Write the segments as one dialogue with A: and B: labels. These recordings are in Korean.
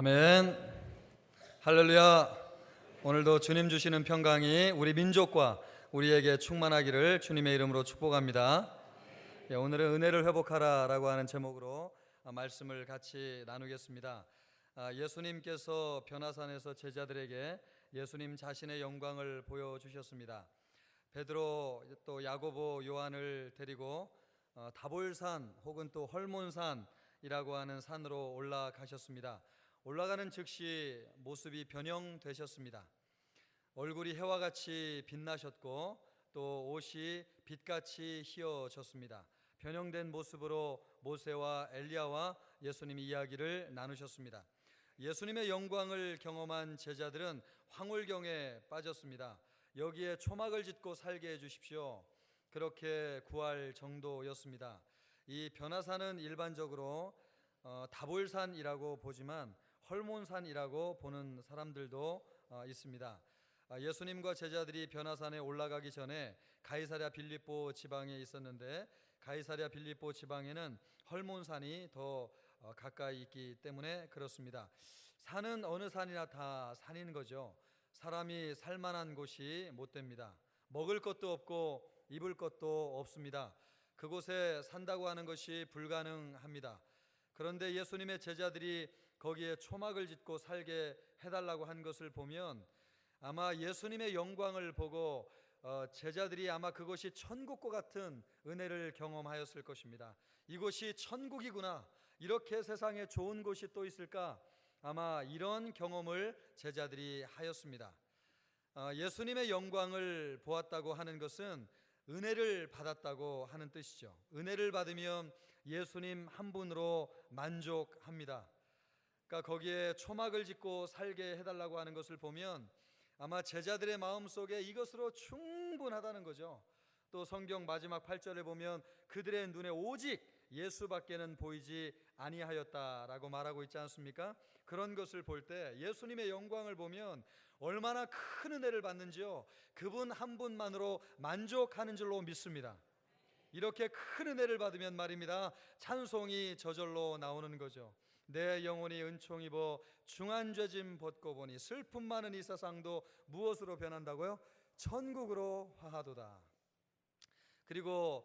A: 아멘. 할렐루야. 오늘도 주님 주시는 평강이 우리 민족과 우리에게 충만하기를 주님의 이름으로 축복합니다. 오늘은 은혜를 회복하라라고 하는 제목으로 말씀을 같이 나누겠습니다. 예수님께서 변화산에서 제자들에게 예수님 자신의 영광을 보여주셨습니다. 베드로 또 야고보 요한을 데리고 다볼산 혹은 또 헐몬산이라고 하는 산으로 올라가셨습니다. 올라가는 즉시 모습이 변형되셨습니다. 얼굴이 해와 같이 빛나셨고 또 옷이 빛같이 희어졌습니다. 변형된 모습으로 모세와 엘리야와 예수님이 이야기를 나누셨습니다. 예수님의 영광을 경험한 제자들은 황홀경에 빠졌습니다. 여기에 초막을 짓고 살게 해주십시오. 그렇게 구할 정도였습니다. 이 변화산은 일반적으로 다볼산이라고 보지만 헐몬산이라고 보는 사람들도 있습니다. 예수님과 제자들이 변화산에 올라가기 전에 가이사랴 빌립보 지방에 있었는데 가이사랴 빌립보 지방에는 헐몬산이 더 가까이 있기 때문에 그렇습니다. 산은 어느 산이나 다 산인 거죠. 사람이 살만한 곳이 못 됩니다. 먹을 것도 없고 입을 것도 없습니다. 그곳에 산다고 하는 것이 불가능합니다. 그런데 예수님의 제자들이 거기에 초막을 짓고 살게 해달라고 한 것을 보면 아마 예수님의 영광을 보고 제자들이 아마 그것이 천국과 같은 은혜를 경험하였을 것입니다. 이곳이 천국이구나, 이렇게 세상에 좋은 곳이 또 있을까, 아마 이런 경험을 제자들이 하였습니다. 예수님의 영광을 보았다고 하는 것은 은혜를 받았다고 하는 뜻이죠. 은혜를 받으면 예수님 한 분으로 만족합니다. 그러니까 거기에 초막을 짓고 살게 해달라고 하는 것을 보면 아마 제자들의 마음속에 이것으로 충분하다는 거죠. 또 성경 마지막 8절에 보면 그들의 눈에 오직 예수밖에는 보이지 아니하였다라고 말하고 있지 않습니까? 그런 것을 볼 때 예수님의 영광을 보면 얼마나 큰 은혜를 받는지요, 그분 한 분만으로 만족하는 줄로 믿습니다. 이렇게 큰 은혜를 받으면 말입니다, 찬송이 저절로 나오는 거죠. 내 영혼이 은총 입어 중한 죄짐 벗고 보니 슬픔 많은 이 세상도 무엇으로 변한다고요? 천국으로 화하도다. 그리고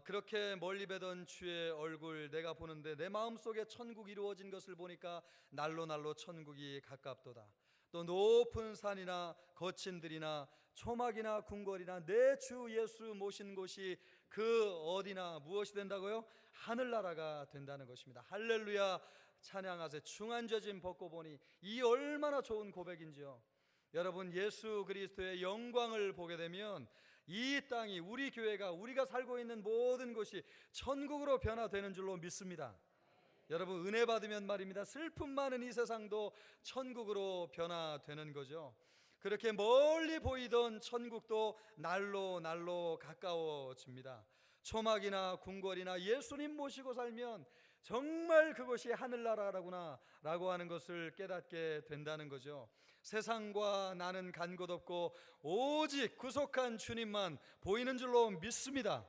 A: 그렇게 멀리 뵈던 주의 얼굴 내가 보는데 내 마음속에 천국이 이루어진 것을 보니까 날로 날로 천국이 가깝도다. 또 높은 산이나 거친 들이나 초막이나 궁궐이나 내 주 예수 모신 곳이 그 어디나 무엇이 된다고요? 하늘나라가 된다는 것입니다. 할렐루야, 찬양하세. 중한 죄짐 벗고 보니, 이 얼마나 좋은 고백인지요. 여러분, 예수 그리스도의 영광을 보게 되면 이 땅이, 우리 교회가, 우리가 살고 있는 모든 곳이 천국으로 변화되는 줄로 믿습니다. 여러분, 은혜 받으면 말입니다, 슬픔 많은 이 세상도 천국으로 변화되는 거죠. 그렇게 멀리 보이던 천국도 날로 날로 가까워집니다. 초막이나 궁궐이나 예수님 모시고 살면 정말 그것이 하늘나라라구나 라고 하는 것을 깨닫게 된다는 거죠. 세상과 나는 간 곳 없고 오직 구속한 주님만 보이는 줄로 믿습니다.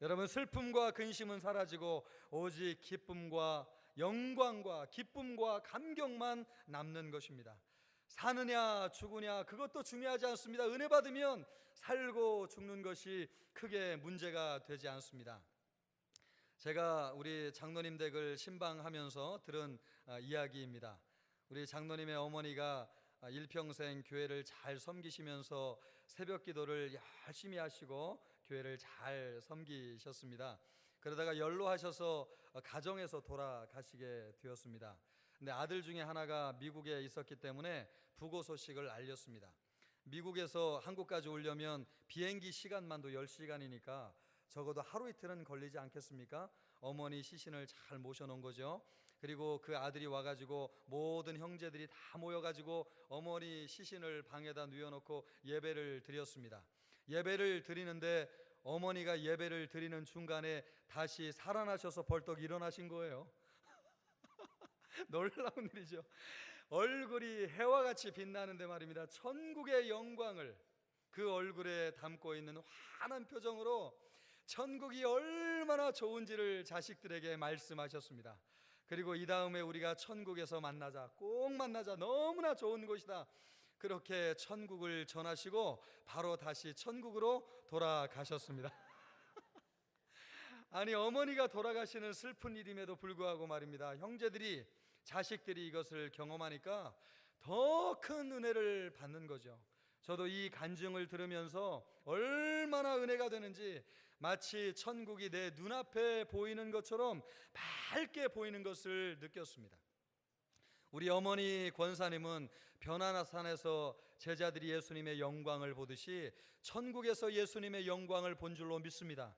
A: 여러분, 슬픔과 근심은 사라지고 오직 기쁨과 영광과 기쁨과 감격만 남는 것입니다. 사느냐 죽으냐 그것도 중요하지 않습니다. 은혜 받으면 살고 죽는 것이 크게 문제가 되지 않습니다. 제가 우리 장로님 댁을 신방하면서 들은 이야기입니다. 우리 장로님의 어머니가 일평생 교회를 잘 섬기시면서 새벽 기도를 열심히 하시고 교회를 잘 섬기셨습니다. 그러다가 연로하셔서 가정에서 돌아가시게 되었습니다. 근데 아들 중에 하나가 미국에 있었기 때문에 부고 소식을 알렸습니다. 미국에서 한국까지 오려면 비행기 시간만도 10시간이니까 적어도 하루 이틀은 걸리지 않겠습니까? 어머니 시신을 잘 모셔놓은 거죠. 그리고 그 아들이 와가지고 모든 형제들이 다 모여가지고 어머니 시신을 방에다 누워놓고 예배를 드렸습니다. 예배를 드리는데 어머니가 예배를 드리는 중간에 다시 살아나셔서 벌떡 일어나신 거예요. 놀라운 일이죠. 얼굴이 해와 같이 빛나는데 말입니다, 천국의 영광을 그 얼굴에 담고 있는 환한 표정으로 천국이 얼마나 좋은지를 자식들에게 말씀하셨습니다. 그리고 이 다음에 우리가 천국에서 만나자, 꼭 만나자, 너무나 좋은 곳이다, 그렇게 천국을 전하시고 바로 다시 천국으로 돌아가셨습니다. 아니, 어머니가 돌아가시는 슬픈 일임에도 불구하고 말입니다, 형제들이, 자식들이 이것을 경험하니까 더 큰 은혜를 받는 거죠. 저도 이 간증을 들으면서 얼마나 은혜가 되는지, 마치 천국이 내 눈앞에 보이는 것처럼 밝게 보이는 것을 느꼈습니다. 우리 어머니 권사님은 변화산에서 제자들이 예수님의 영광을 보듯이 천국에서 예수님의 영광을 본 줄로 믿습니다.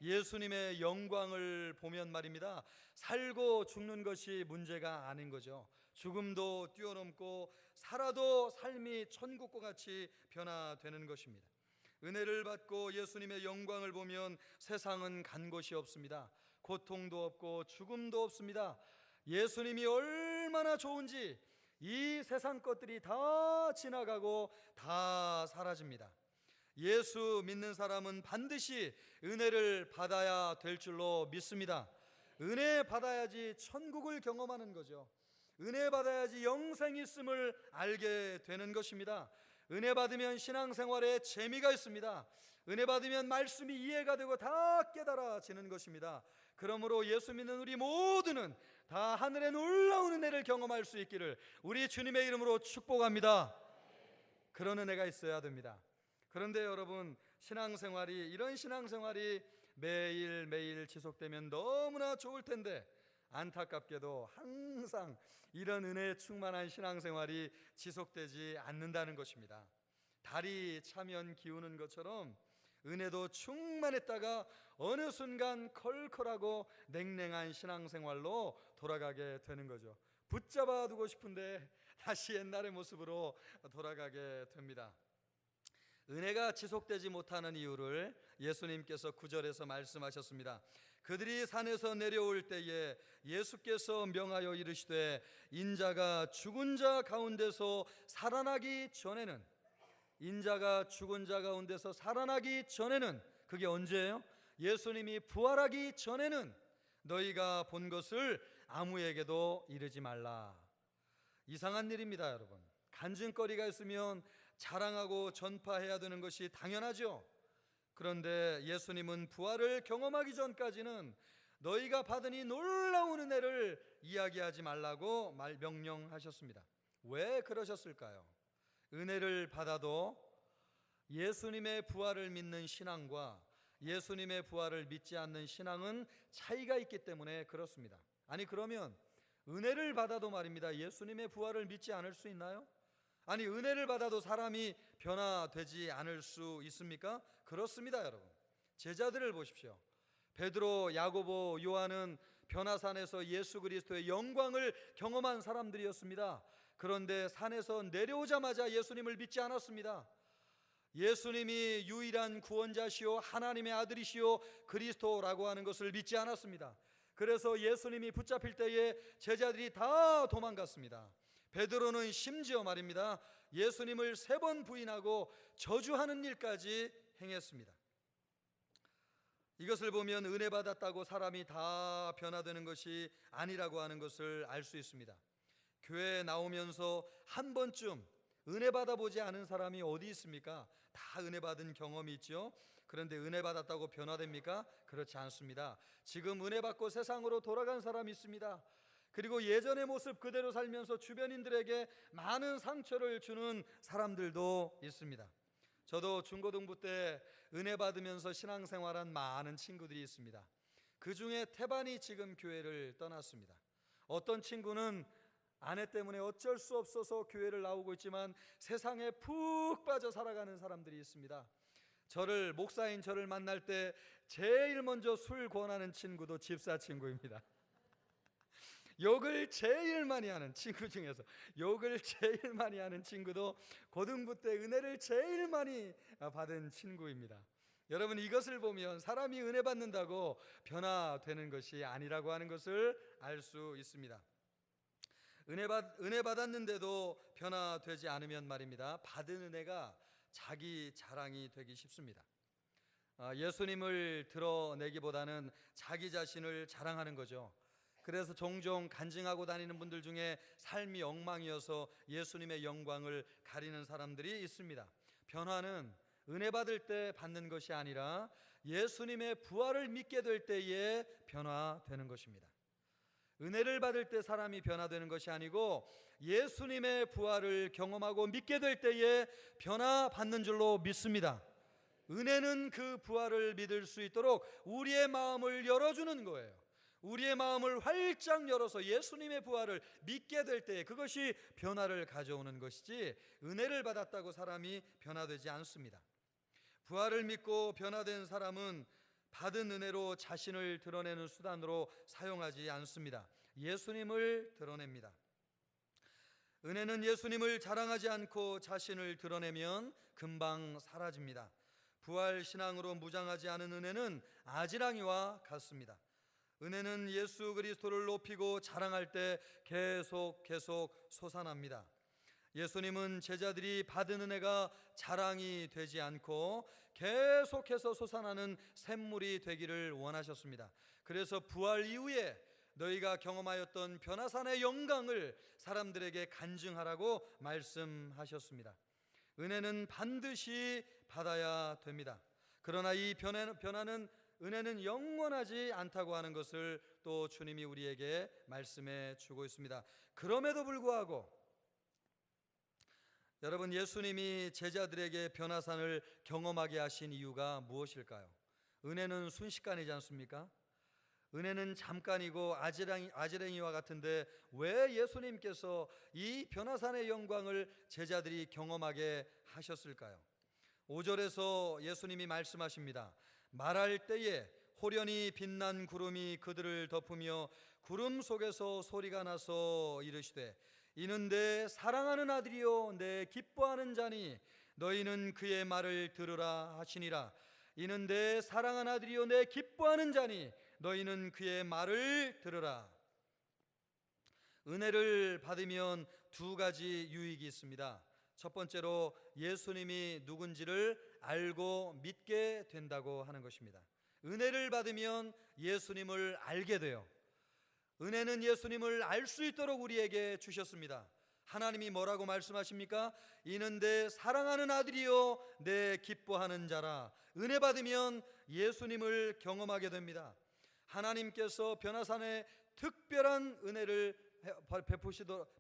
A: 예수님의 영광을 보면 말입니다, 살고 죽는 것이 문제가 아닌 거죠. 죽음도 뛰어넘고 살아도 삶이 천국과 같이 변화되는 것입니다. 은혜를 받고 예수님의 영광을 보면 세상은 간 곳이 없습니다. 고통도 없고 죽음도 없습니다. 예수님이 얼마나 좋은지 이 세상 것들이 다 지나가고 다 사라집니다. 예수 믿는 사람은 반드시 은혜를 받아야 될 줄로 믿습니다. 은혜 받아야지 천국을 경험하는 거죠. 은혜 받아야지 영생이 있음을 알게 되는 것입니다. 은혜 받으면 신앙생활에 재미가 있습니다. 은혜 받으면 말씀이 이해가 되고 다 깨달아지는 것입니다. 그러므로 예수 믿는 우리 모두는 다 하늘의 놀라운 은혜를 경험할 수 있기를 우리 주님의 이름으로 축복합니다. 그런 은혜가 있어야 됩니다. 그런데 여러분, 이런 신앙생활이 매일매일 지속되면 너무나 좋을 텐데, 안타깝게도 항상 이런 은혜에 충만한 신앙생활이 지속되지 않는다는 것입니다. 달이 차면 기우는 것처럼 은혜도 충만했다가 어느 순간 컬컬하고 냉랭한 신앙생활로 돌아가게 되는 거죠. 붙잡아 두고 싶은데 다시 옛날의 모습으로 돌아가게 됩니다. 은혜가 지속되지 못하는 이유를 예수님께서 9절에서 말씀하셨습니다. 그들이 산에서 내려올 때에 예수께서 명하여 이르시되 인자가 죽은 자 가운데서 살아나기 전에는, 인자가 죽은 자 가운데서 살아나기 전에는, 그게 언제예요? 예수님이 부활하기 전에는 너희가 본 것을 아무에게도 이르지 말라. 이상한 일입니다, 여러분. 간증거리가 있으면 자랑하고 전파해야 되는 것이 당연하죠. 그런데 예수님은 부활을 경험하기 전까지는 너희가 받은 이 놀라운 은혜를 이야기하지 말라고 명령하셨습니다. 왜 그러셨을까요? 은혜를 받아도 예수님의 부활을 믿는 신앙과 예수님의 부활을 믿지 않는 신앙은 차이가 있기 때문에 그렇습니다. 아니, 그러면 은혜를 받아도 말입니다, 예수님의 부활을 믿지 않을 수 있나요? 아니, 은혜를 받아도 사람이 변화되지 않을 수 있습니까? 그렇습니다, 여러분. 제자들을 보십시오. 베드로, 야고보, 요한은 변화산에서 예수 그리스도의 영광을 경험한 사람들이었습니다. 그런데 산에서 내려오자마자 예수님을 믿지 않았습니다. 예수님이 유일한 구원자시오 하나님의 아들이시오 그리스도라고 하는 것을 믿지 않았습니다. 그래서 예수님이 붙잡힐 때에 제자들이 다 도망갔습니다. 베드로는 심지어 말입니다, 예수님을 3번 부인하고 저주하는 일까지 행했습니다. 이것을 보면 은혜 받았다고 사람이 다 변화되는 것이 아니라고 하는 것을 알 수 있습니다. 교회에 나오면서 한 번쯤 은혜 받아보지 않은 사람이 어디 있습니까? 다 은혜 받은 경험이 있죠. 그런데 은혜 받았다고 변화됩니까? 그렇지 않습니다. 지금 은혜 받고 세상으로 돌아간 사람이 있습니다. 그리고 예전의 모습 그대로 살면서 주변인들에게 많은 상처를 주는 사람들도 있습니다. 저도 중고등부 때 은혜 받으면서 신앙생활한 많은 친구들이 있습니다. 그 중에 태반이 지금 교회를 떠났습니다. 어떤 친구는 아내 때문에 어쩔 수 없어서 교회를 나오고 있지만 세상에 푹 빠져 살아가는 사람들이 있습니다. 목사인 저를 만날 때 제일 먼저 술 권하는 친구도 집사 친구입니다. 욕을 제일 많이 하는 친구 중에서 욕을 제일 많이 하는 친구도 고등부 때 은혜를 제일 많이 받은 친구입니다. 여러분, 이것을 보면 사람이 은혜 받는다고 변화되는 것이 아니라고 하는 것을 알 수 있습니다. 은혜 받았는데도 변화되지 않으면 말입니다, 받은 은혜가 자기 자랑이 되기 쉽습니다. 예수님을 드러내기보다는 자기 자신을 자랑하는 거죠. 그래서 종종 간증하고 다니는 분들 중에 삶이 엉망이어서 예수님의 영광을 가리는 사람들이 있습니다. 변화는 은혜 받을 때 받는 것이 아니라 예수님의 부활을 믿게 될 때에 변화되는 것입니다. 은혜를 받을 때 사람이 변화되는 것이 아니고 예수님의 부활을 경험하고 믿게 될 때에 변화받는 줄로 믿습니다. 은혜는 그 부활을 믿을 수 있도록 우리의 마음을 열어주는 거예요. 우리의 마음을 활짝 열어서 예수님의 부활을 믿게 될 때에 그것이 변화를 가져오는 것이지, 은혜를 받았다고 사람이 변화되지 않습니다. 부활을 믿고 변화된 사람은 받은 은혜로 자신을 드러내는 수단으로 사용하지 않습니다. 예수님을 드러냅니다. 은혜는 예수님을 자랑하지 않고 자신을 드러내면 금방 사라집니다. 부활 신앙으로 무장하지 않은 은혜는 아지랑이와 같습니다. 은혜는 예수 그리스도를 높이고 자랑할 때 계속 솟아납니다. 예수님은 제자들이 받은 은혜가 자랑이 되지 않고 계속해서 솟아나는 샘물이 되기를 원하셨습니다. 그래서 부활 이후에 너희가 경험하였던 변화산의 영광을 사람들에게 간증하라고 말씀하셨습니다. 은혜는 반드시 받아야 됩니다. 그러나 이 변화는, 은혜는 영원하지 않다고 하는 것을 또 주님이 우리에게 말씀해 주고 있습니다. 그럼에도 불구하고 여러분, 예수님이 제자들에게 변화산을 경험하게 하신 이유가 무엇일까요? 은혜는 순식간이지 않습니까? 은혜는 잠깐이고 아지랭이와 같은데 왜 예수님께서 이 변화산의 영광을 제자들이 경험하게 하셨을까요? 5절에서 예수님이 말씀하십니다. 말할 때에 호련히 빛난 구름이 그들을 덮으며 구름 속에서 소리가 나서 이르시되 이는 내 사랑하는 아들이요 내 기뻐하는 자니 너희는 그의 말을 들으라 하시니라. 이는 내 사랑하는 아들이요 내 기뻐하는 자니 너희는 그의 말을 들으라. 은혜를 받으면 두 가지 유익이 있습니다. 첫 번째로 예수님이 누군지를 알고 믿게 된다고 하는 것입니다. 은혜를 받으면 예수님을 알게 돼요. 은혜는 예수님을 알 수 있도록 우리에게 주셨습니다. 하나님이 뭐라고 말씀하십니까? 이는 내 사랑하는 아들이요 내 기뻐하는 자라. 은혜 받으면 예수님을 경험하게 됩니다. 하나님께서 변화산에 특별한 은혜를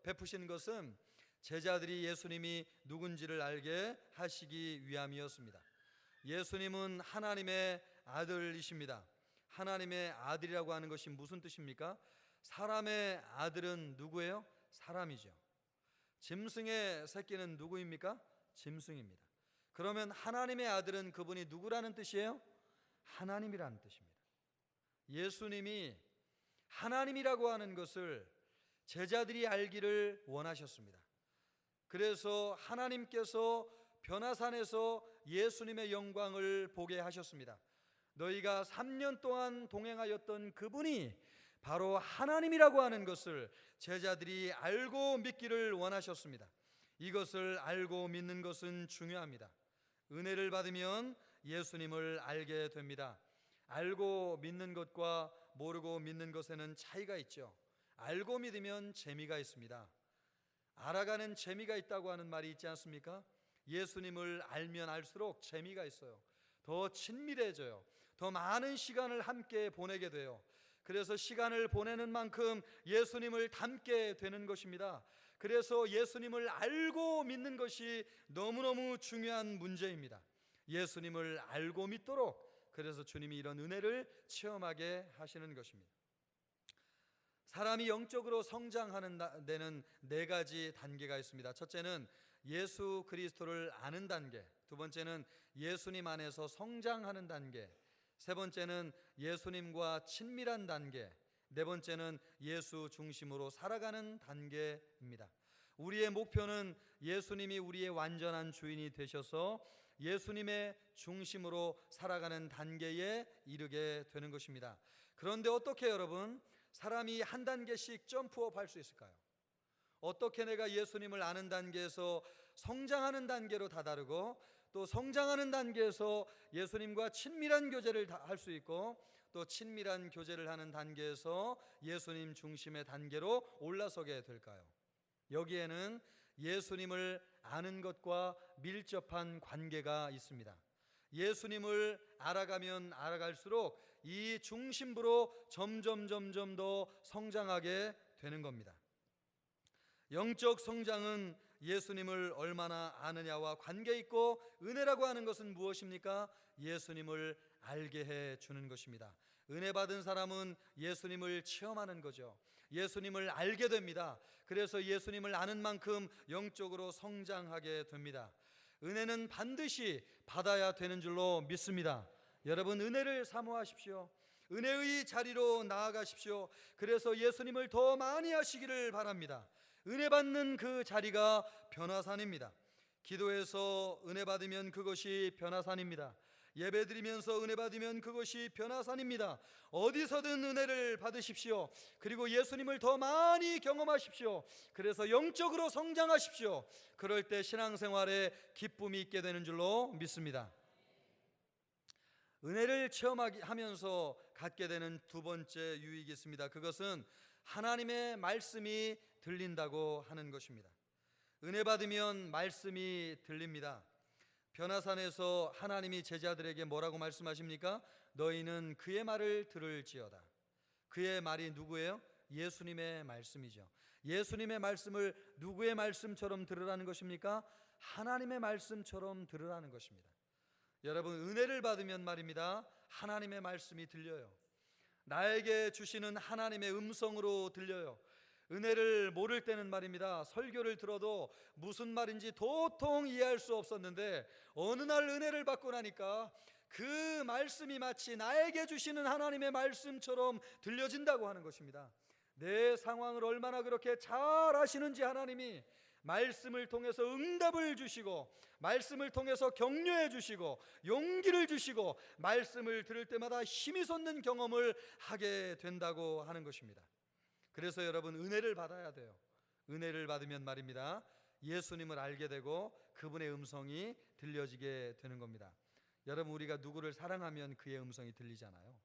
A: 베푸신 것은 제자들이 예수님이 누군지를 알게 하시기 위함이었습니다. 예수님은 하나님의 아들이십니다. 하나님의 아들이라고 하는 것이 무슨 뜻입니까? 사람의 아들은 누구예요? 사람이죠. 짐승의 새끼는 누구입니까? 짐승입니다. 그러면 하나님의 아들은 그분이 누구라는 뜻이에요? 하나님이라는 뜻입니다. 예수님이 하나님이라고 하는 것을 제자들이 알기를 원하셨습니다. 그래서 하나님께서 변화산에서 예수님의 영광을 보게 하셨습니다. 너희가 3년 동안 동행하였던 그분이 바로 하나님이라고 하는 것을 제자들이 알고 믿기를 원하셨습니다. 이것을 알고 믿는 것은 중요합니다. 은혜를 받으면 예수님을 알게 됩니다. 알고 믿는 것과 모르고 믿는 것에는 차이가 있죠. 알고 믿으면 재미가 있습니다. 알아가는 재미가 있다고 하는 말이 있지 않습니까? 예수님을 알면 알수록 재미가 있어요. 더 친밀해져요. 더 많은 시간을 함께 보내게 돼요. 그래서 시간을 보내는 만큼 예수님을 닮게 되는 것입니다. 그래서 예수님을 알고 믿는 것이 너무너무 중요한 문제입니다. 예수님을 알고 믿도록, 그래서 주님이 이런 은혜를 체험하게 하시는 것입니다. 사람이 영적으로 성장하는 데는 4가지 단계가 있습니다. 첫째는 예수 그리스도를 아는 단계, 두 번째는 예수님 안에서 성장하는 단계, 세 번째는 예수님과 친밀한 단계, 네 번째는 예수 중심으로 살아가는 단계입니다. 우리의 목표는 예수님이 우리의 완전한 주인이 되셔서 예수님의 중심으로 살아가는 단계에 이르게 되는 것입니다. 그런데 어떻게 여러분, 사람이 한 단계씩 점프업 할 수 있을까요? 어떻게 내가 예수님을 아는 단계에서 성장하는 단계로 다다르고 또 성장하는 단계에서 예수님과 친밀한 교제를 할 수 있고 또 친밀한 교제를 하는 단계에서 예수님 중심의 단계로 올라서게 될까요? 여기에는 예수님을 아는 것과 밀접한 관계가 있습니다. 예수님을 알아가면 알아갈수록 이 중심부로 점점 더 성장하게 되는 겁니다. 영적 성장은 예수님을 얼마나 아느냐와 관계 있고, 은혜라고 하는 것은 무엇입니까? 예수님을 알게 해 주는 것입니다. 은혜 받은 사람은 예수님을 체험하는 거죠. 예수님을 알게 됩니다. 그래서 예수님을 아는 만큼 영적으로 성장하게 됩니다. 은혜는 반드시 받아야 되는 줄로 믿습니다. 여러분, 은혜를 사모하십시오. 은혜의 자리로 나아가십시오. 그래서 예수님을 더 많이 하시기를 바랍니다. 은혜 받는 그 자리가 변화산입니다. 기도해서 은혜 받으면 그것이 변화산입니다. 예배 드리면서 은혜 받으면 그것이 변화산입니다. 어디서든 은혜를 받으십시오. 그리고 예수님을 더 많이 경험하십시오. 그래서 영적으로 성장하십시오. 그럴 때 신앙생활에 기쁨이 있게 되는 줄로 믿습니다. 은혜를 체험하면서 갖게 되는 두 번째 유익이 있습니다. 그것은 하나님의 말씀이 들린다고 하는 것입니다. 은혜 받으면 말씀이 들립니다. 변화산에서 하나님이 제자들에게 뭐라고 말씀하십니까? 너희는 그의 말을 들을지어다. 그의 말이 누구예요? 예수님의 말씀이죠. 예수님의 말씀을 누구의 말씀처럼 들으라는 것입니까? 하나님의 말씀처럼 들으라는 것입니다. 여러분, 은혜를 받으면 말입니다, 하나님의 말씀이 들려요. 나에게 주시는 하나님의 음성으로 들려요. 은혜를 모를 때는 말입니다, 설교를 들어도 무슨 말인지 도통 이해할 수 없었는데 어느 날 은혜를 받고 나니까 그 말씀이 마치 나에게 주시는 하나님의 말씀처럼 들려진다고 하는 것입니다. 내 상황을 얼마나 그렇게 잘 아시는지 하나님이 말씀을 통해서 응답을 주시고, 말씀을 통해서 격려해 주시고, 용기를 주시고, 말씀을 들을 때마다 힘이 솟는 경험을 하게 된다고 하는 것입니다. 그래서 여러분, 은혜를 받아야 돼요. 은혜를 받으면 말입니다, 예수님을 알게 되고 그분의 음성이 들려지게 되는 겁니다. 여러분, 우리가 누구를 사랑하면 그의 음성이 들리잖아요.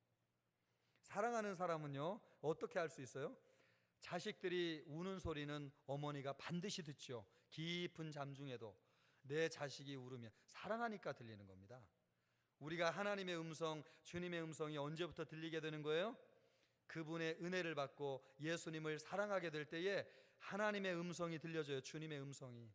A: 사랑하는 사람은요, 어떻게 할 수 있어요? 자식들이 우는 소리는 어머니가 반드시 듣죠. 깊은 잠 중에도 내 자식이 울으면 사랑하니까 들리는 겁니다. 우리가 하나님의 음성, 주님의 음성이 언제부터 들리게 되는 거예요? 그분의 은혜를 받고 예수님을 사랑하게 될 때에 하나님의 음성이 들려져요. 주님의 음성이.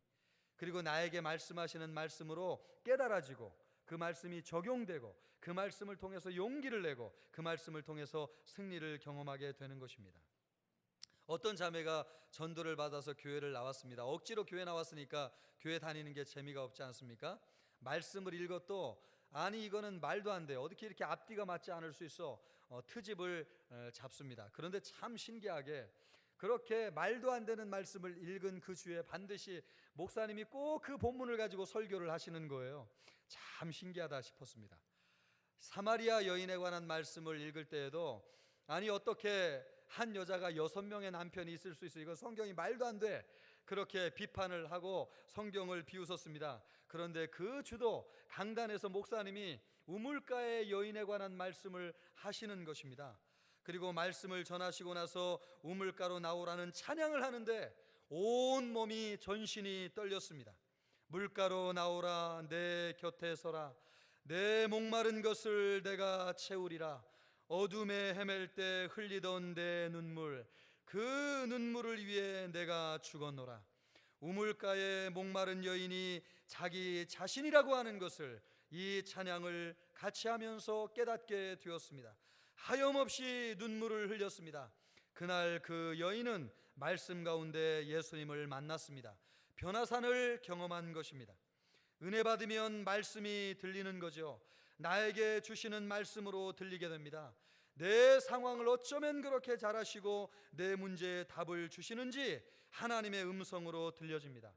A: 그리고 나에게 말씀하시는 말씀으로 깨달아지고, 그 말씀이 적용되고, 그 말씀을 통해서 용기를 내고, 그 말씀을 통해서 승리를 경험하게 되는 것입니다. 어떤 자매가 전도를 받아서 교회를 나왔습니다. 억지로 교회 나왔으니까 교회 다니는 게 재미가 없지 않습니까? 말씀을 읽어도 아니 이거는 말도 안 돼, 어떻게 이렇게 앞뒤가 맞지 않을 수 있어, 트집을 잡습니다. 그런데 참 신기하게 그렇게 말도 안 되는 말씀을 읽은 그 주에 반드시 목사님이 꼭 그 본문을 가지고 설교를 하시는 거예요. 참 신기하다 싶었습니다. 사마리아 여인에 관한 말씀을 읽을 때에도 아니 어떻게 한 여자가 6명의 남편이 있을 수 있어, 이건 성경이 말도 안 돼, 그렇게 비판을 하고 성경을 비웃었습니다. 그런데 그 주도 강단에서 목사님이 우물가의 여인에 관한 말씀을 하시는 것입니다. 그리고 말씀을 전하시고 나서 우물가로 나오라는 찬양을 하는데 온 몸이 전신이 떨렸습니다. 물가로 나오라, 내 곁에 서라, 내 목마른 것을 내가 채우리라. 어둠에 헤맬 때 흘리던 내 눈물, 그 눈물을 위해 내가 죽었노라. 우물가에 목마른 여인이 자기 자신이라고 하는 것을, 이 찬양을 같이 하면서 깨닫게 되었습니다. 하염없이 눈물을 흘렸습니다. 그날 그 여인은 말씀 가운데 예수님을 만났습니다. 변화산을 경험한 것입니다. 은혜 받으면 말씀이 들리는 거죠. 나에게 주시는 말씀으로 들리게 됩니다. 내 상황을 어쩌면 그렇게 잘 아시고 내 문제에 답을 주시는지 하나님의 음성으로 들려집니다.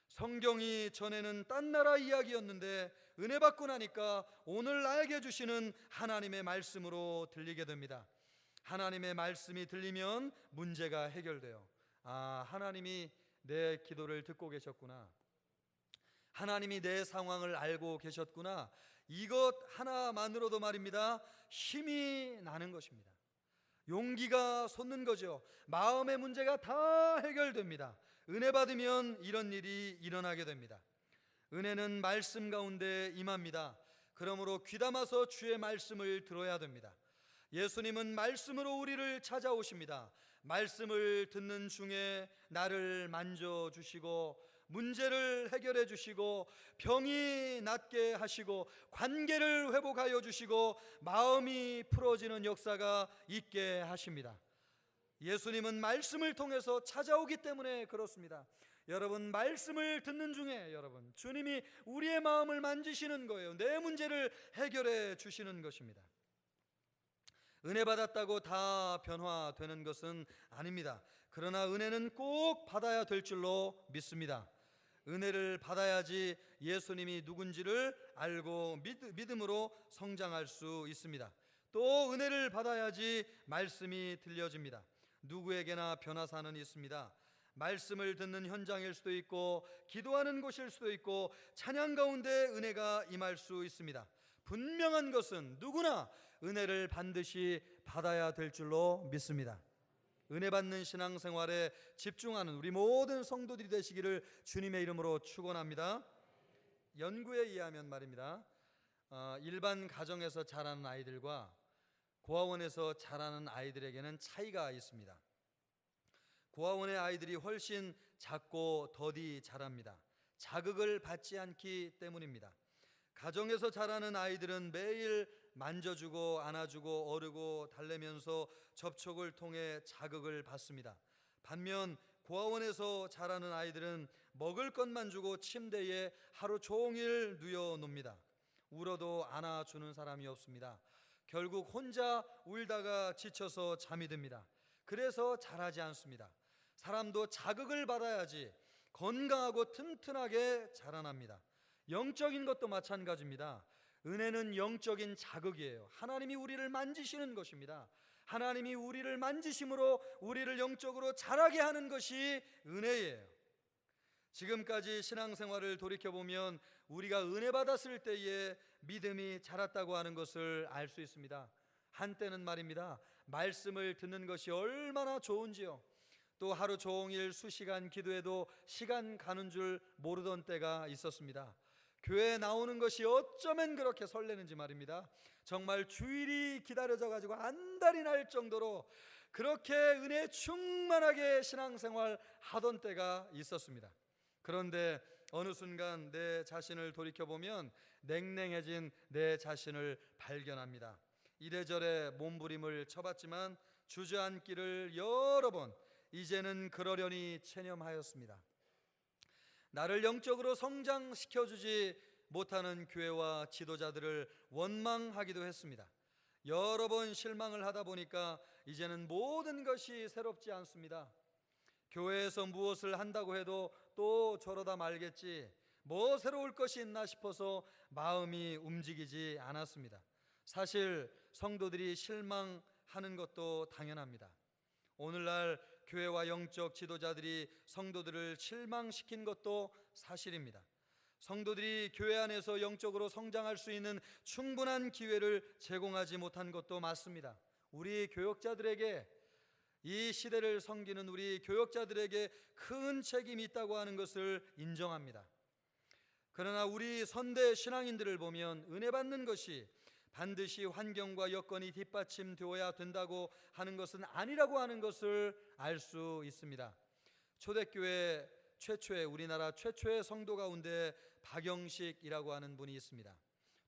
A: 성경이 전에는 딴 나라 이야기였는데 은혜 받고 나니까 오늘 나에게 주시는 하나님의 말씀으로 들리게 됩니다. 하나님의 말씀이 들리면 문제가 해결돼요. 아, 하나님이 내 기도를 듣고 계셨구나. 하나님이 내 상황을 알고 계셨구나. 이것 하나만으로도 말입니다, 힘이 나는 것입니다. 용기가 솟는 거죠. 마음의 문제가 다 해결됩니다. 은혜 받으면 이런 일이 일어나게 됩니다. 은혜는 말씀 가운데 임합니다. 그러므로 귀담아서 주의 말씀을 들어야 됩니다. 예수님은 말씀으로 우리를 찾아오십니다. 말씀을 듣는 중에 나를 만져주시고 문제를 해결해 주시고 병이 낫게 하시고 관계를 회복하여 주시고 마음이 풀어지는 역사가 있게 하십니다. 예수님은 말씀을 통해서 찾아오기 때문에 그렇습니다. 여러분, 말씀을 듣는 중에 여러분, 주님이 우리의 마음을 만지시는 거예요. 내 문제를 해결해 주시는 것입니다. 은혜 받았다고 다 변화되는 것은 아닙니다. 그러나 은혜는 꼭 받아야 될 줄로 믿습니다. 은혜를 받아야지 예수님이 누군지를 알고 믿음으로 성장할 수 있습니다. 또 은혜를 받아야지 말씀이 들려집니다. 누구에게나 변화사는 있습니다. 말씀을 듣는 현장일 수도 있고 기도하는 곳일 수도 있고 찬양 가운데 은혜가 임할 수 있습니다. 분명한 것은 누구나 은혜를 반드시 받아야 될 줄로 믿습니다. 은혜 받는 신앙생활에 집중하는 우리 모든 성도들이 되시기를 주님의 이름으로 축원합니다. 연구에 의하면 말입니다, 일반 가정에서 자라는 아이들과 고아원에서 자라는 아이들에게는 차이가 있습니다. 고아원의 아이들이 훨씬 작고 더디 자랍니다. 자극을 받지 않기 때문입니다. 가정에서 자라는 아이들은 매일 만져주고 안아주고 어르고 달래면서 접촉을 통해 자극을 받습니다. 반면 고아원에서 자라는 아이들은 먹을 것만 주고 침대에 하루 종일 누워놉니다. 울어도 안아주는 사람이 없습니다. 결국 혼자 울다가 지쳐서 잠이 듭니다. 그래서 자라지 않습니다. 사람도 자극을 받아야지 건강하고 튼튼하게 자라납니다. 영적인 것도 마찬가지입니다. 은혜는 영적인 자극이에요. 하나님이 우리를 만지시는 것입니다. 하나님이 우리를 만지심으로 우리를 영적으로 자라게 하는 것이 은혜예요. 지금까지 신앙생활을 돌이켜보면 우리가 은혜 받았을 때에 믿음이 자랐다고 하는 것을 알 수 있습니다. 한때는 말입니다, 말씀을 듣는 것이 얼마나 좋은지요. 또 하루 종일 수시간 기도해도 시간 가는 줄 모르던 때가 있었습니다. 교회에 나오는 것이 어쩌면 그렇게 설레는지 말입니다. 정말 주일이 기다려져 가지고 안달이 날 정도로 그렇게 은혜 충만하게 신앙생활 하던 때가 있었습니다. 그런데 어느 순간 내 자신을 돌이켜보면 냉랭해진 내 자신을 발견합니다. 이래저래 몸부림을 쳐봤지만 주저앉기를 여러 번, 이제는 그러려니 체념하였습니다. 나를 영적으로 성장시켜주지 못하는 교회와 지도자들을 원망하기도 했습니다. 여러 번 실망을 하다 보니까 이제는 모든 것이 새롭지 않습니다. 교회에서 무엇을 한다고 해도 또 저러다 말겠지, 뭐 새로울 것이 있나 싶어서 마음이 움직이지 않았습니다. 사실 성도들이 실망하는 것도 당연합니다. 오늘날 교회와 영적 지도자들이 성도들을 실망시킨 것도 사실입니다. 성도들이 교회 안에서 영적으로 성장할 수 있는 충분한 기회를 제공하지 못한 것도 맞습니다. 우리 교역자들에게, 이 시대를 섬기는 우리 교역자들에게 큰 책임이 있다고 하는 것을 인정합니다. 그러나 우리 선대 신앙인들을 보면 은혜 받는 것이 반드시 환경과 여건이 뒷받침되어야 된다고 하는 것은 아니라고 하는 것을 알 수 있습니다. 초대교회 최초의, 우리나라 최초의 성도 가운데 박영식이라고 하는 분이 있습니다.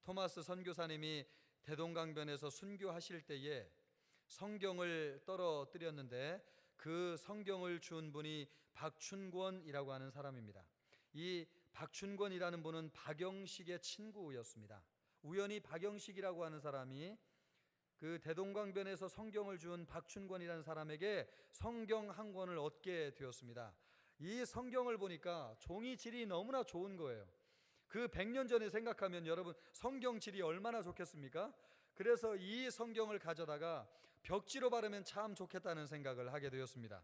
A: 토마스 선교사님이 대동강변에서 순교하실 때에 성경을 떨어뜨렸는데 그 성경을 준 분이 박춘권이라고 하는 사람입니다. 이 박춘권이라는 분은 박영식의 친구였습니다. 우연히 박영식이라고 하는 사람이 그 대동강변에서 성경을 준 박춘권이라는 사람에게 성경 한 권을 얻게 되었습니다. 이 성경을 보니까 종이 질이 너무나 좋은 거예요. 그 100년 전에 생각하면 여러분 성경 질이 얼마나 좋겠습니까? 그래서 이 성경을 가져다가 벽지로 바르면 참 좋겠다는 생각을 하게 되었습니다.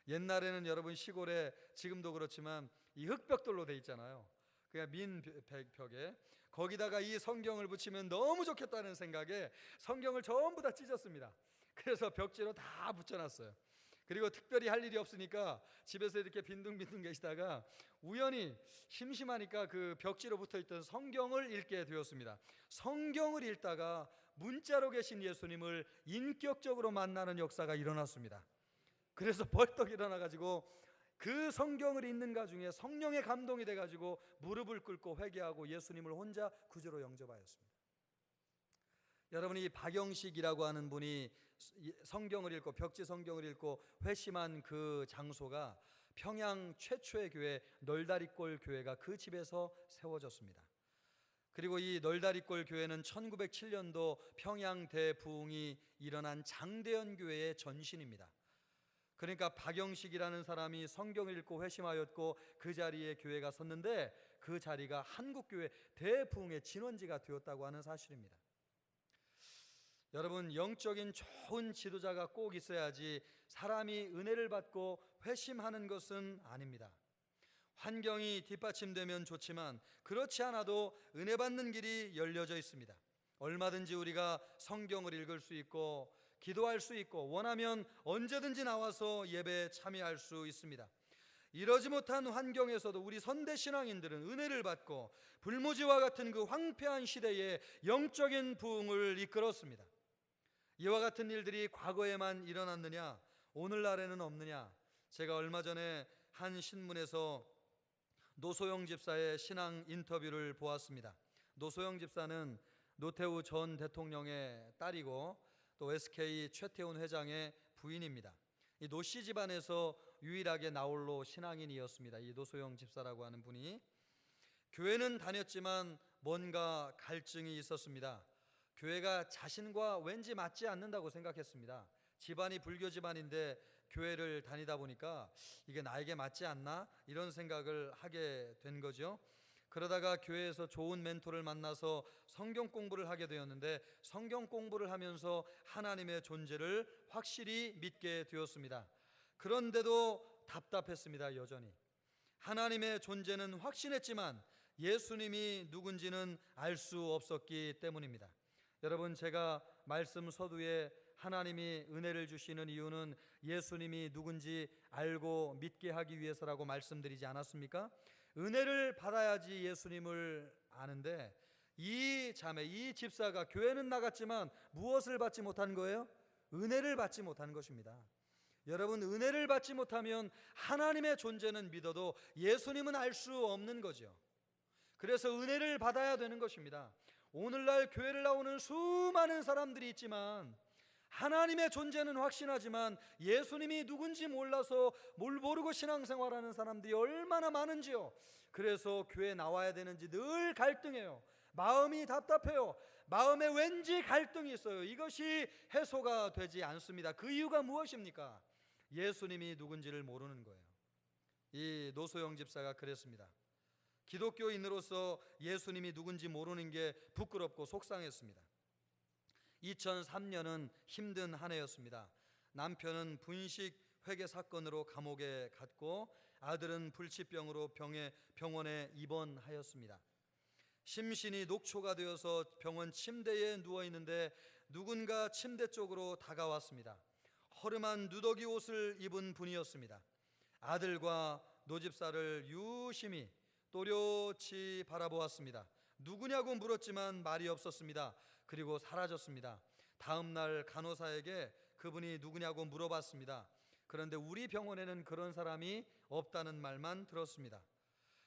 A: 옛날에는 여러분 시골에, 지금도 그렇지만 이 흙벽돌로 돼 있잖아요. 그냥 민벽에 거기다가 이 성경을 붙이면 너무 좋겠다는 생각에 성경을 전부 다 찢었습니다. 그래서 벽지로 다 붙여놨어요. 그리고 특별히 할 일이 없으니까 집에서 이렇게 빈둥빈둥 계시다가 우연히 심심하니까 그 벽지로 붙어있던 성경을 읽게 되었습니다. 성경을 읽다가 문자로 계신 예수님을 인격적으로 만나는 역사가 일어났습니다. 그래서 벌떡 일어나가지고 그 성경을 읽는 가중에 성령의 감동이 돼가지고 무릎을 꿇고 회개하고 예수님을 혼자 구주로 영접하였습니다. 여러분, 이 박영식이라고 하는 분이 성경을 읽고 벽지 성경을 읽고 회심한 그 장소가 평양 최초의 교회 널다리골 교회가 그 집에서 세워졌습니다. 그리고 이 널다리골 교회는 1907년도 평양 대부흥이 일어난 장대현 교회의 전신입니다. 그러니까 박영식이라는 사람이 성경을 읽고 회심하였고 그 자리에 교회가 섰는데 그 자리가 한국교회 대부흥의 진원지가 되었다고 하는 사실입니다. 여러분, 영적인 좋은 지도자가 꼭 있어야지 사람이 은혜를 받고 회심하는 것은 아닙니다. 환경이 뒷받침되면 좋지만 그렇지 않아도 은혜 받는 길이 열려져 있습니다. 얼마든지 우리가 성경을 읽을 수 있고 기도할 수 있고 원하면 언제든지 나와서 예배에 참여할 수 있습니다. 이러지 못한 환경에서도 우리 선대 신앙인들은 은혜를 받고 불모지와 같은 그 황폐한 시대에 영적인 부흥을 이끌었습니다. 이와 같은 일들이 과거에만 일어났느냐, 오늘날에는 없느냐? 제가 얼마 전에 한 신문에서 노소영 집사의 신앙 인터뷰를 보았습니다. 노소영 집사는 노태우 전 대통령의 딸이고 또 SK 최태훈 회장의 부인입니다. 이 노씨 집안에서 유일하게 나홀로 신앙인이었습니다. 이 노소영 집사라고 하는 분이 교회는 다녔지만 뭔가 갈증이 있었습니다. 교회가 자신과 왠지 맞지 않는다고 생각했습니다. 집안이 불교 집안인데 교회를 다니다 보니까 이게 나에게 맞지 않나? 이런 생각을 하게 된 거죠. 그러다가 교회에서 좋은 멘토를 만나서 성경 공부를 하게 되었는데 성경 공부를 하면서 하나님의 존재를 확실히 믿게 되었습니다. 그런데도 답답했습니다. 여전히 하나님의 존재는 확신했지만 예수님이 누군지는 알 수 없었기 때문입니다. 여러분, 제가 말씀 서두에 하나님이 은혜를 주시는 이유는 예수님이 누군지 알고 믿게 하기 위해서라고 말씀드리지 않았습니까? 은혜를 받아야지 예수님을 아는데 이 자매, 이 집사가 교회는 나갔지만 무엇을 받지 못한 거예요? 은혜를 받지 못한 것입니다. 여러분, 은혜를 받지 못하면 하나님의 존재는 믿어도 예수님은 알 수 없는 거죠. 그래서 은혜를 받아야 되는 것입니다. 오늘날 교회를 나오는 수많은 사람들이 있지만 하나님의 존재는 확신하지만 예수님이 누군지 몰라서 모르고 신앙생활하는 사람들이 얼마나 많은지요. 그래서 교회에 나와야 되는지 늘 갈등해요. 마음이 답답해요. 마음에 왠지 갈등이 있어요. 이것이 해소가 되지 않습니다. 그 이유가 무엇입니까? 예수님이 누군지를 모르는 거예요. 이 노소영 집사가 그랬습니다. 기독교인으로서 예수님이 누군지 모르는 게 부끄럽고 속상했습니다. 2003년은 힘든 한 해였습니다. 남편은 분식 회계 사건으로 감옥에 갔고 아들은 불치병으로 병원에 입원하였습니다. 심신이 녹초가 되어서 병원 침대에 누워 있는데 누군가 침대 쪽으로 다가왔습니다. 허름한 누더기 옷을 입은 분이었습니다. 아들과 노집사를 유심히 또렷이 바라보았습니다. 누구냐고 물었지만 말이 없었습니다. 그리고 사라졌습니다. 다음 날 간호사에게 그분이 누구냐고 물어봤습니다. 그런데 우리 병원에는 그런 사람이 없다는 말만 들었습니다.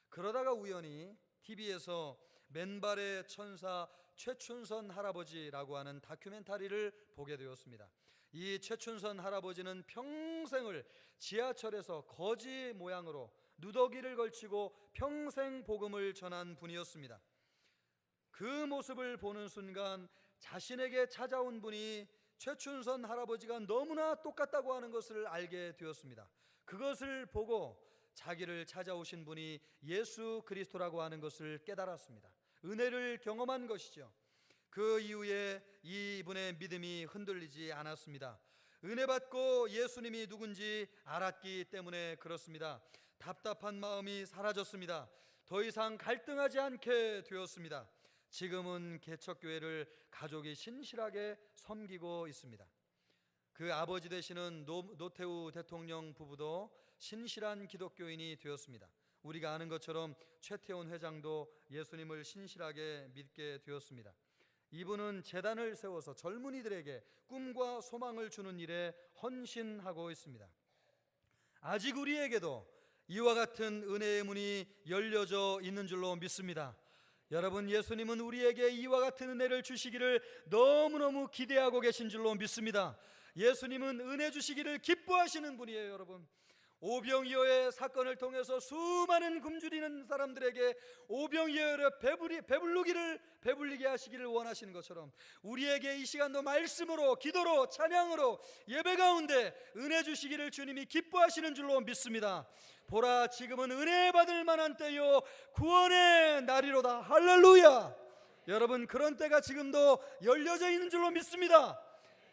A: 그러다가 우연히 TV에서 맨발의 천사 최춘선 할아버지라고 하는 다큐멘터리를 보게 되었습니다. 이 최춘선 할아버지는 평생을 지하철에서 거지 모양으로 누더기를 걸치고 평생 복음을 전한 분이었습니다. 그 모습을 보는 순간 자신에게 찾아온 분이 최춘선 할아버지가 너무나 똑같다고 하는 것을 알게 되었습니다. 그것을 보고 자기를 찾아오신 분이 예수 그리스도라고 하는 것을 깨달았습니다. 은혜를 경험한 것이죠. 그 이후에 이분의 믿음이 흔들리지 않았습니다. 은혜 받고 예수님이 누군지 알았기 때문에 그렇습니다. 답답한 마음이 사라졌습니다. 더 이상 갈등하지 않게 되었습니다. 지금은 개척교회를 가족이 신실하게 섬기고 있습니다. 그 아버지 되시는 노태우 대통령 부부도 신실한 기독교인이 되었습니다. 우리가 아는 것처럼 최태원 회장도 예수님을 신실하게 믿게 되었습니다. 이분은 재단을 세워서 젊은이들에게 꿈과 소망을 주는 일에 헌신하고 있습니다. 아직 우리에게도 이와 같은 은혜의 문이 열려져 있는 줄로 믿습니다. 여러분, 예수님은 우리에게 이와 같은 은혜를 주시기를 너무너무 기대하고 계신 줄로 믿습니다. 예수님은 은혜 주시기를 기뻐하시는 분이에요. 여러분, 오병이어의 사건을 통해서 수많은 굶주리는 사람들에게 오병이어를 배불리게 하시기를 원하시는 것처럼 우리에게 이 시간도 말씀으로, 기도로, 찬양으로, 예배 가운데 은혜 주시기를 주님이 기뻐하시는 줄로 믿습니다. 보라, 지금은 은혜 받을 만한 때요 구원의 날이로다. 할렐루야. 여러분, 그런 때가 지금도 열려져 있는 줄로 믿습니다.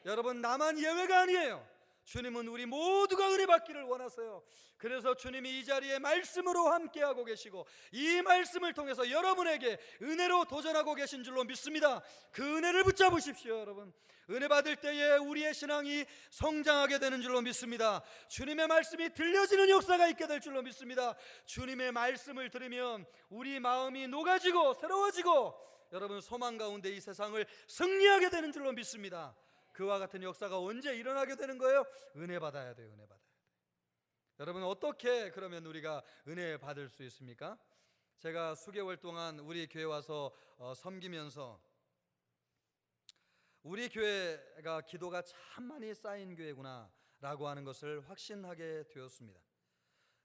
A: 여러분, 나만 예외가 아니에요. 주님은 우리 모두가 은혜 받기를 원하세요. 그래서 주님이 이 자리에 말씀으로 함께하고 계시고 이 말씀을 통해서 여러분에게 은혜로 도전하고 계신 줄로 믿습니다. 그 은혜를 붙잡으십시오. 여러분, 은혜 받을 때에 우리의 신앙이 성장하게 되는 줄로 믿습니다. 주님의 말씀이 들려지는 역사가 있게 될 줄로 믿습니다. 주님의 말씀을 들으면 우리 마음이 녹아지고 새로워지고 여러분, 소망 가운데 이 세상을 승리하게 되는 줄로 믿습니다. 그와 같은 역사가 언제 일어나게 되는 거예요? 은혜 받아야 돼요. 은혜 받아야 돼요. 여러분, 어떻게 그러면 우리가 은혜 받을 수 있습니까? 제가 수개월 동안 우리 교회 와서 섬기면서 우리 교회가 기도가 참 많이 쌓인 교회구나 라고 하는 것을 확신하게 되었습니다.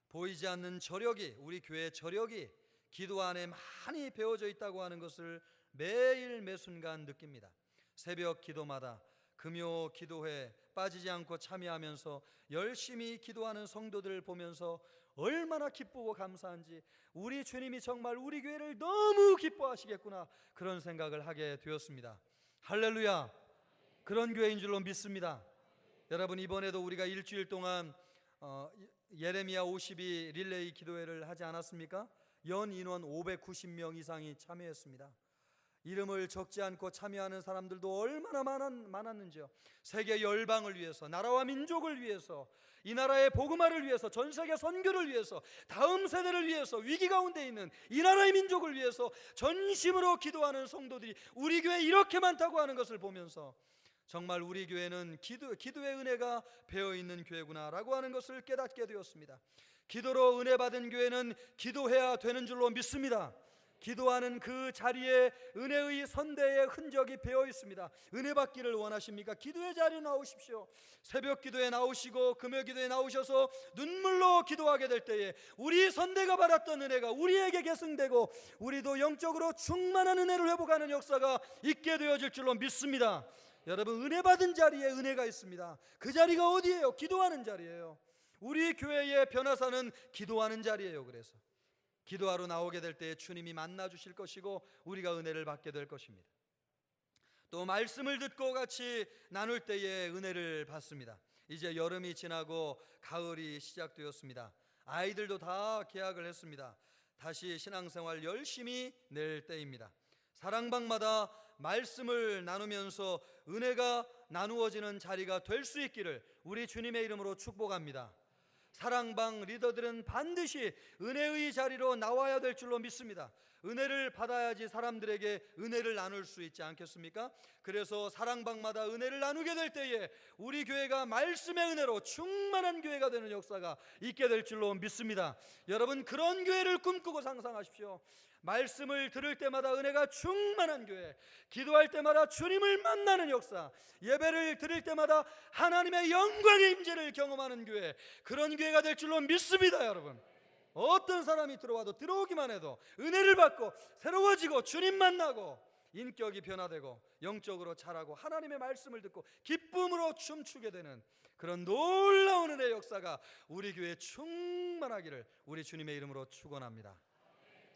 A: 보이지 않는 저력이, 우리 교회의 저력이 기도 안에 많이 배어져 있다고 하는 것을 매일 매순간 느낍니다. 새벽 기도마다 금요 기도회 빠지지 않고 참여하면서 열심히 기도하는 성도들을 보면서 얼마나 기쁘고 감사한지, 우리 주님이 정말 우리 교회를 너무 기뻐하시겠구나, 그런 생각을 하게 되었습니다. 할렐루야. 그런 교회인 줄로 믿습니다. 여러분, 이번에도 우리가 일주일 동안 예레미야 52 릴레이 기도회를 하지 않았습니까? 연 인원 590명 이상이 참여했습니다. 이름을 적지 않고 참여하는 사람들도 얼마나 많았는지요. 세계 열방을 위해서, 나라와 민족을 위해서, 이 나라의 복음화를 위해서, 전 세계 선교를 위해서, 다음 세대를 위해서, 위기 가운데 있는 이 나라의 민족을 위해서 전심으로 기도하는 성도들이 우리 교회에 이렇게 많다고 하는 것을 보면서 정말 우리 교회는 기도의 은혜가 배어있는 교회구나라고 하는 것을 깨닫게 되었습니다. 기도로 은혜 받은 교회는 기도해야 되는 줄로 믿습니다. 기도하는 그 자리에 은혜의 선대의 흔적이 배어 있습니다. 은혜 받기를 원하십니까? 기도의 자리에 나오십시오. 새벽 기도에 나오시고 금요 기도에 나오셔서 눈물로 기도하게 될 때에 우리 선대가 받았던 은혜가 우리에게 계승되고 우리도 영적으로 충만한 은혜를 회복하는 역사가 있게 되어질 줄로 믿습니다. 여러분, 은혜 받은 자리에 은혜가 있습니다. 그 자리가 어디예요? 기도하는 자리예요. 우리 교회의 변화사는 기도하는 자리예요. 그래서 기도하러 나오게 될 때에 주님이 만나 주실 것이고 우리가 은혜를 받게 될 것입니다. 또 말씀을 듣고 같이 나눌 때에 은혜를 받습니다. 이제 여름이 지나고 가을이 시작되었습니다. 아이들도 다 개학을 했습니다. 다시 신앙생활 열심히 낼 때입니다. 사랑방마다 말씀을 나누면서 은혜가 나누어지는 자리가 될 수 있기를 우리 주님의 이름으로 축복합니다. 사랑방 리더들은 반드시 은혜의 자리로 나와야 될 줄로 믿습니다. 은혜를 받아야지 사람들에게 은혜를 나눌 수 있지 않겠습니까? 그래서 사랑방마다 은혜를 나누게 될 때에 우리 교회가 말씀의 은혜로 충만한 교회가 되는 역사가 있게 될 줄로 믿습니다. 여러분, 그런 교회를 꿈꾸고 상상하십시오. 말씀을 들을 때마다 은혜가 충만한 교회, 기도할 때마다 주님을 만나는 역사, 예배를 드릴 때마다 하나님의 영광의 임재를 경험하는 교회, 그런 교회가 될 줄로 믿습니다. 여러분, 어떤 사람이 들어와도 들어오기만 해도 은혜를 받고 새로워지고 주님 만나고 인격이 변화되고 영적으로 자라고 하나님의 말씀을 듣고 기쁨으로 춤추게 되는 그런 놀라운 은혜의 역사가 우리 교회에 충만하기를 우리 주님의 이름으로 축원합니다.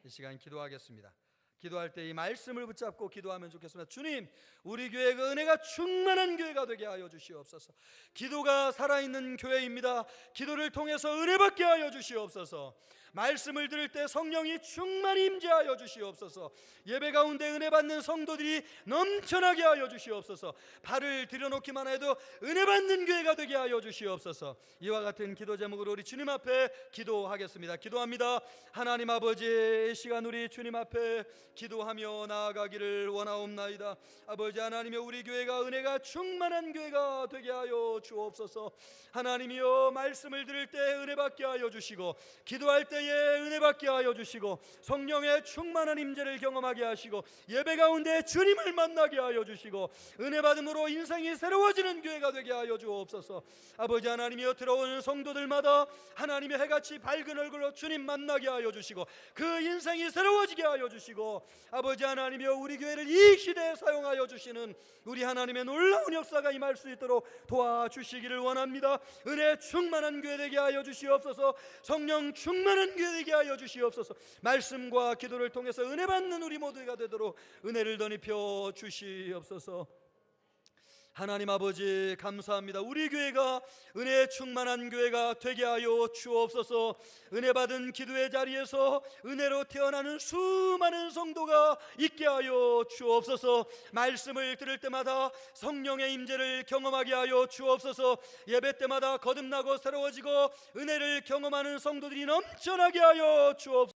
A: 이 시간 기도하겠습니다. 기도할 때 이 말씀을 붙잡고 기도하면 좋겠습니다. 주님, 우리 교회가 은혜가 충만한 교회가 되게 하여 주시옵소서. 기도가 살아있는 교회입니다. 기도를 통해서 은혜 받게 하여 주시옵소서. 말씀을 들을 때 성령이 충만히 임재하여 주시옵소서. 예배 가운데 은혜 받는 성도들이 넘쳐나게 하여 주시옵소서. 발을 들여놓기만 해도 은혜 받는 교회가 되게 하여 주시옵소서. 이와 같은 기도 제목으로 우리 주님 앞에 기도하겠습니다. 기도합니다. 하나님 아버지, 이 시간 우리 주님 앞에 기도하며 나아가기를 원하옵나이다. 아버지 하나님이여, 우리 교회가 은혜가 충만한 교회가 되게 하여 주옵소서. 하나님이여, 말씀을 들을 때 은혜 받게 하여 주시고, 기도할 때에 은혜 받게 하여 주시고, 성령의 충만한 임재를 경험하게 하시고, 예배 가운데 주님을 만나게 하여 주시고, 은혜 받음으로 인생이 새로워지는 교회가 되게 하여 주옵소서. 아버지 하나님이여, 들어오는 성도들마다 하나님의 해같이 밝은 얼굴로 주님 만나게 하여 주시고, 그 인생이 새로워지게 하여 주시고, 아버지 하나님이여, 우리 교회를 이 시대에 사용하여 주시는 우리 하나님의 놀라운 역사가 임할 수 있도록 도와주시기를 원합니다. 은혜 충만한 교회 되게 하여 주시옵소서. 성령 충만한 교회 되게 하여 주시옵소서. 말씀과 기도를 통해서 은혜 받는 우리 모두가 되도록 은혜를 덧입혀 주시옵소서. 하나님 아버지 감사합니다. 우리 교회가 은혜 충만한 교회가 되게 하여 주옵소서. 은혜 받은 기도의 자리에서 은혜로 태어나는 수많은 성도가 있게 하여 주옵소서. 말씀을 들을 때마다 성령의 임재를 경험하게 하여 주옵소서. 예배 때마다 거듭나고 새로워지고 은혜를 경험하는 성도들이 넘쳐나게 하여 주옵소서.